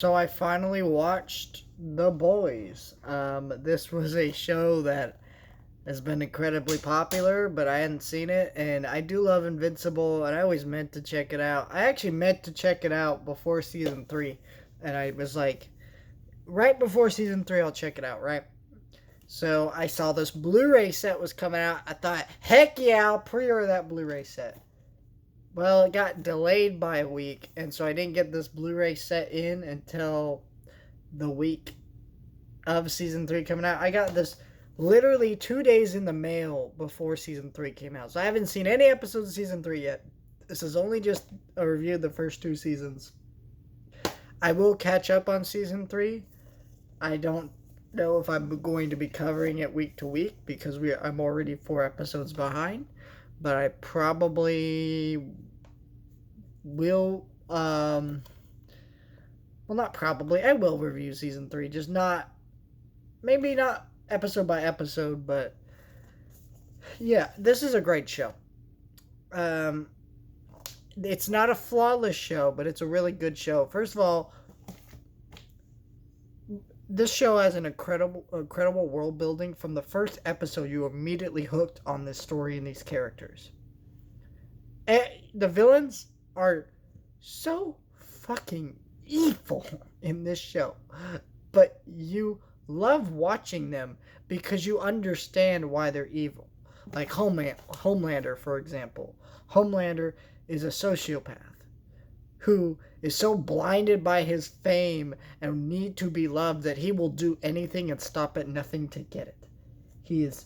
So I finally watched The Boys. This was a show that has been incredibly popular, but I hadn't seen it, and I do love Invincible, and I always meant to check it out. I actually meant to check it out before season three, and I was like, right before season three, I'll check it out, right? So I saw this Blu-ray set was coming out. I thought, heck yeah, I'll pre-order that Blu-ray set. Well, it got delayed by a week, and so I didn't get this Blu-ray set in until the week of season three coming out. I got this literally 2 days in the mail before season three came out. So I haven't seen any episodes of season three yet. This is only just a review of the first two seasons. I will catch up on season three. I don't know if I'm going to be covering it week to week because I'm already 4 episodes behind. But I probably will well, not probably. I will review season three, just not, maybe not episode by episode, but yeah, this is a great show. Um, it's not a flawless show, but it's a really good show. First of all, this show has an incredible world building. From the first episode, you immediately hooked on this story and these characters. The villains are so fucking evil in this show, but you love watching them because you understand why they're evil. Like Homelander, for example. Homelander is a sociopath who is so blinded by his fame and need to be loved that he will do anything and stop at nothing to get it. He is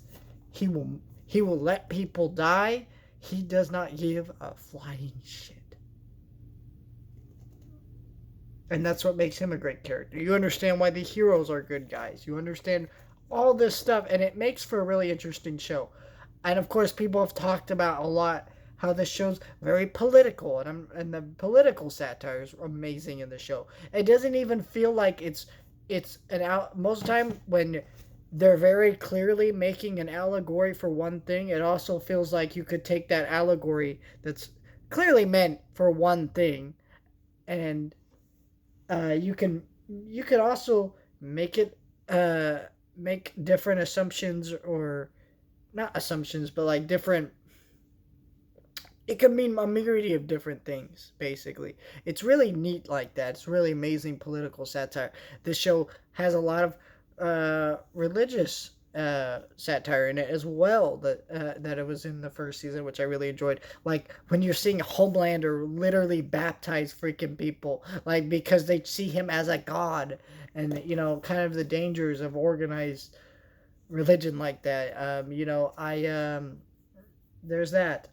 he will he will let people die. He does not give a flying shit. And that's what makes him a great character. You understand why the heroes are good guys. You understand all this stuff, and it makes for a really interesting show. And of course, people have talked about a lot how this show's very political, and the political satire is amazing in the show. It doesn't even feel like it's an out. Most of the time when they're very clearly making an allegory for one thing, it also feels like you could take that allegory that's clearly meant for one thing, and you could also make it make different assumptions, or not assumptions, but like different. It could mean a myriad of different things. Basically, it's really neat like that. It's really amazing political satire. This show has a lot of religious satire in it as well, that it was in the first season, which I really enjoyed. Like when you're seeing Homelander literally baptize freaking people, like because they see him as a god, and kind of the dangers of organized religion like that. I there's that.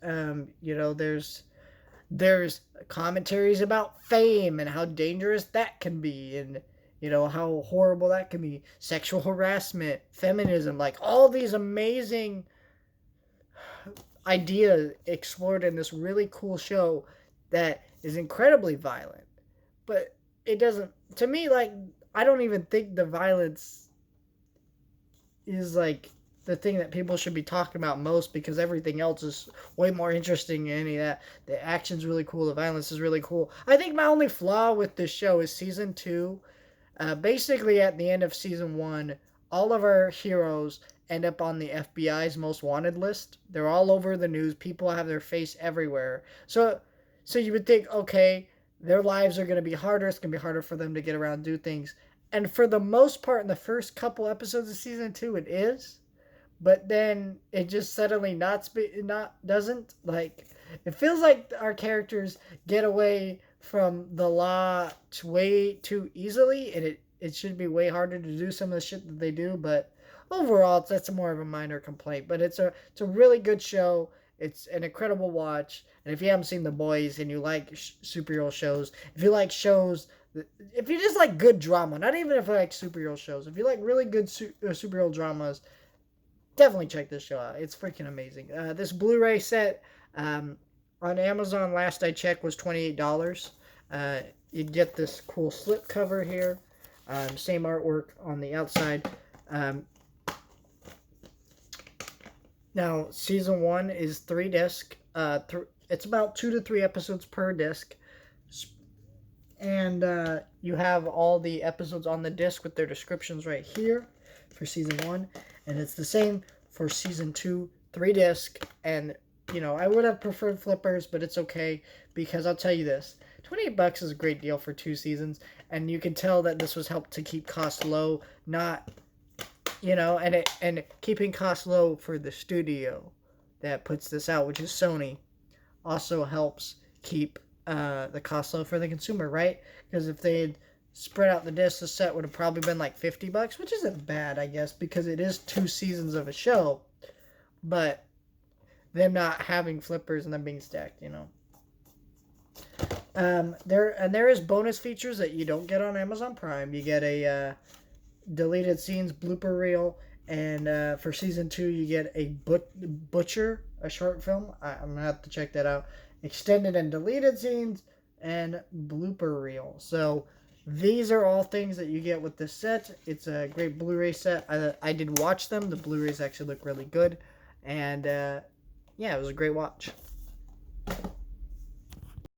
There's commentaries about fame and how dangerous that can be, and how horrible that can be. Sexual harassment, feminism, like all these amazing ideas explored in this really cool show that is incredibly violent. But it doesn't, to me, like, I don't even think the violence is like the thing that people should be talking about most, because everything else is way more interesting than any of that. The action's really cool, the violence is really cool. I think my only flaw with this show is season two. Basically, at the end of season one, all of our heroes end up on the FBI's most wanted list. They're all over the news. People have their face everywhere. So you would think, okay, their lives are going to be harder. It's going to be harder for them to get around and do things. And for the most part, in the first couple episodes of season two, it is. But then it just suddenly not doesn't, like, it feels like our characters get away from the law way too easily, and it should be way harder to do some of the shit that they do. But overall, that's more of a minor complaint. But it's a really good show. It's an incredible watch. And if you haven't seen The Boys and you like superhero shows, if you like shows, if you just like good drama, not even if you like superhero shows, if you like really good superhero dramas, definitely check this show out. It's freaking amazing. This Blu-ray set on Amazon, last I checked, was $28. You get this cool slip cover here. Same artwork on the outside. Now, season one is 3 disc. It's about 2 to 3 episodes per disc. And you have all the episodes on the disc with their descriptions right here for season 1. And it's the same for season 2, 3 disc. And, you know, I would have preferred flippers, but it's okay because I'll tell you this. $28 is a great deal for 2 seasons. And you can tell that this was helped to keep costs low, not, you know, and keeping costs low for the studio that puts this out, which is Sony, also helps keep the cost low for the consumer, right? Because if they had spread out the disc, the set would have probably been like $50, which isn't bad, I guess, because it is 2 seasons of a show. But them not having flippers and them being stacked, you know. There is bonus features that you don't get on Amazon Prime. You get a deleted scenes blooper reel, and for season 2 you get a Butcher, a short film. I'm gonna have to check that out. Extended and deleted scenes and blooper reel. So these are all things that you get with this set. It's a great Blu-ray set. I did watch them. The Blu-rays actually look really good, and yeah, it was a great watch.